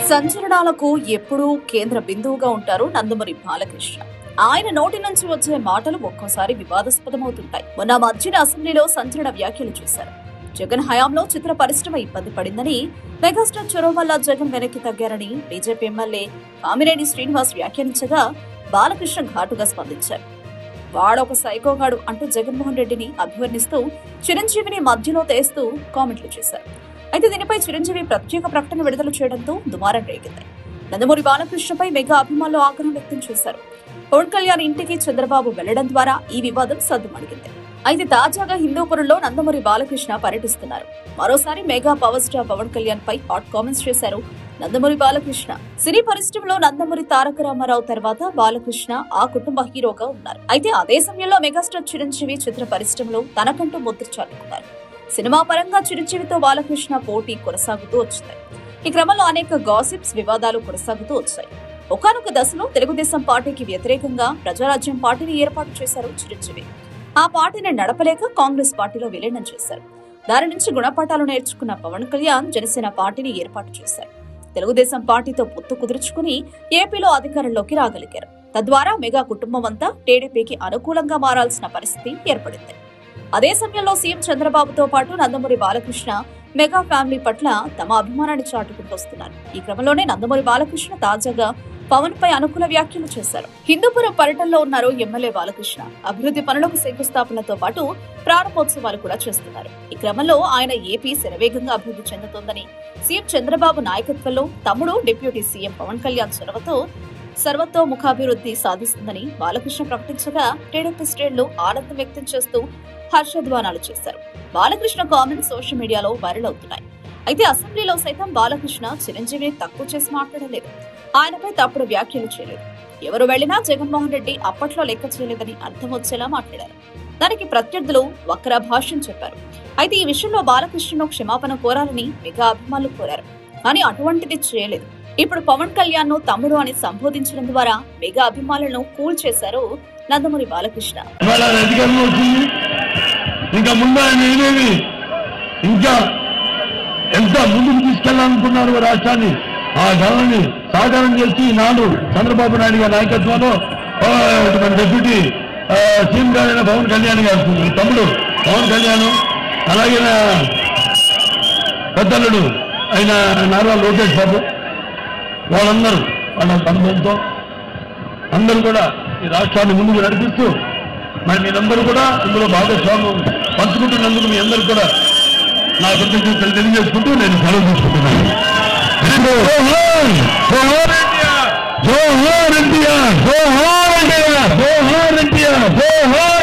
సంచలనాలకు ఎప్పుడూ కేంద్ర బిందువుగా ఉంటారు నందమూరి బాలకృష్ణ. ఆయన నోటి నుంచి వచ్చే మాటలు ఒక్కోసారి వివాదాస్పదమవుతుంటాయి. మొన్న మధ్యన అసెంబ్లీలో సంచలన వ్యాఖ్యలు చేశారు. జగన్ హయాంలో చిత్ర పరిశ్రమ ఇబ్బంది పడిందని, మెగాస్టార్ చొరవ వల్ల జగన్ వెనక్కి తగ్గారని బీజేపీ ఎమ్మెల్యే కామినేని శ్రీనివాస్ వ్యాఖ్యానించగా బాలకృష్ణ ఘాటుగా స్పందించారు. వాడొక సైకోగాడు అంటూ జగన్మోహన్ రెడ్డిని అభివర్ణిస్తూ చిరంజీవిని మధ్యలో తెస్తూ కామెంట్లు చేశారు. అయితే దీనిపై చిరంజీవి ప్రత్యేక ప్రకటన విడుదల చేయడంతో దుమారం రేగింది. నందమూరి బాలకృష్ణపై మెగా అభిమానులు ఆగ్రహం వ్యక్తం చేశారు. పవన్ కళ్యాణ్ ఇంటికి చంద్రబాబు వెళ్లడం ద్వారా ఈ వివాదం సద్దుమణిగింది. అయితే తాజాగా హిందూపురంలో నందమూరి బాలకృష్ణ పర్యటిస్తున్నారు. మరోసారి mega power star Pawan Kalyan పై హాట్ కామెంట్స్ చేశారు నందమూరి బాలకృష్ణ. సినీ పరిశ్రమలో నందమూరి తారక రామారావు తర్వాత బాలకృష్ణ ఆ కుటుంబ హీరోగా ఉన్నారు. అయితే అదే సమయంలో మెగాస్టార్ చిరంజీవి చిత్ర పరిశ్రమలో తనకంటూ ముద్ర చాటుకున్నారు. సినిమా పరంగా చిరంజీవితో బాలకృష్ణ పోటీ కొనసాగుతూ వచ్చింది. ఈ క్రమంలో అనేక గాసిప్స్, వివాదాలు కొనసాగుతూ వచ్చాయి. ఒకానొక దశలో తెలుగుదేశం పార్టీకి వ్యతిరేకంగా ప్రజారాజ్యం పార్టీని ఏర్పాటు చేశారు చిరంజీవి. ఆ పార్టీని నడపలేక కాంగ్రెస్ పార్టీలో విలీనం చేశారు. దాని నుంచి గుణపాఠాలు నేర్చుకున్న పవన్ కళ్యాణ్ జనసేన పార్టీని ఏర్పాటు చేశారు. తెలుగుదేశం పార్టీతో పొత్తు కుదుర్చుకుని ఏపీలో అధికారంలోకి రాగలిగారు. తద్వారా మెగా కుటుంబం అంతా టీడీపీకి అనుకూలంగా మారాల్సిన పరిస్థితి ఏర్పడింది. అదే సమయంలో సీఎం చంద్రబాబుతో పాటు నందమూరి బాలకృష్ణ మెగా ఫ్యామిలీ పట్ల తమ అభిమానాన్ని చాటుకుంటూ వస్తున్నారు. ఈ క్రమంలోనే నందమూరి బాలకృష్ణ తాజాగా పవన్ పై అనుకూల వ్యాఖ్యలు చేశారు. హిందూపురం పర్యటనలో ఉన్నారు ఎమ్మెల్యే బాలకృష్ణ. అభివృద్ధి పనులకు శంకుస్థాపనతో పాటు ప్రారంభోత్సవాలు కూడా చేస్తున్నారు. ఈ క్రమంలో ఆయన ఏపీ శరవేగంగా అభివృద్ధి చెందుతోందని, సీఎం చంద్రబాబు నాయకత్వంలో తమ్ముడు డిప్యూటీ సీఎం పవన్ కళ్యాణ్ చొరవతో సర్వతోముఖాభివృద్ధి సాధిస్తుందని బాలకృష్ణ ప్రకటించగా టీడీపీ శ్రేణులు ఆనందం వ్యక్తం చేస్తూ హర్షధ్వానాలు చేశారు. బాలకృష్ణ కామెంట్స్ సోషల్ మీడియాలో వైరల్ అవుతున్నాయి. అయితే అసెంబ్లీలో సైతం బాలకృష్ణ చిరంజీవిని తక్కువ చేసి మాట్లాడలేదు. ఆయనపై తప్పుడు వ్యాఖ్యలు చేయలేదు. ఎవరు వెళ్లినా జగన్మోహన్ రెడ్డి అప్పట్లో లెక్క చేయలేదని అర్థం వచ్చేలా మాట్లాడారు. దానికి ప్రత్యర్థులు వక్ర భాష్యం చెప్పారు. అయితే ఈ విషయంలో బాలకృష్ణను క్షమాపణ కోరాలని మెగా అభిమానులు కోరారు. కానీ అటువంటిది చేయలేదు. ఇప్పుడు పవన్ కళ్యాణ్ ను తమ్ముడు అని సంబోధించడం ద్వారా మెగా అభిమానులను కూల్ చేశారు నందమూరి బాలకృష్ణ. ఇంకా ఎంత ముందుకు తీసుకెళ్లాలనుకున్నారు రాష్ట్రాన్ని, ఆ గణాన్ని సాకారం చేసి నాడు చంద్రబాబు నాయుడు గారి నాయకత్వంలో డిప్యూటీ సీఎం గారైన పవన్ కళ్యాణ్ గారు, తమ్ముడు పవన్ కళ్యాణ్, అలాగే పెద్దల్లుడు అయిన నారా లోకేష్ బాబు, వాళ్ళందరూ వాళ్ళ అనుభవంతో అందరూ కూడా ఈ రాష్ట్రాన్ని ముందుకు నడిపిస్తూ మరి మీరందరూ కూడా ఇందులో భాగస్వామ్యం పంచుకుంటున్నందుకు మీ అందరూ కూడా నా కృతజ్ఞతలు తెలియజేసుకుంటూ నేను సెలవు తీసుకుంటున్నాను. జోహార్ ఎన్టీఆర్, జోహార్ ఎన్టీఆర్, జోహార్ ఎన్టీఆర్, జోహార్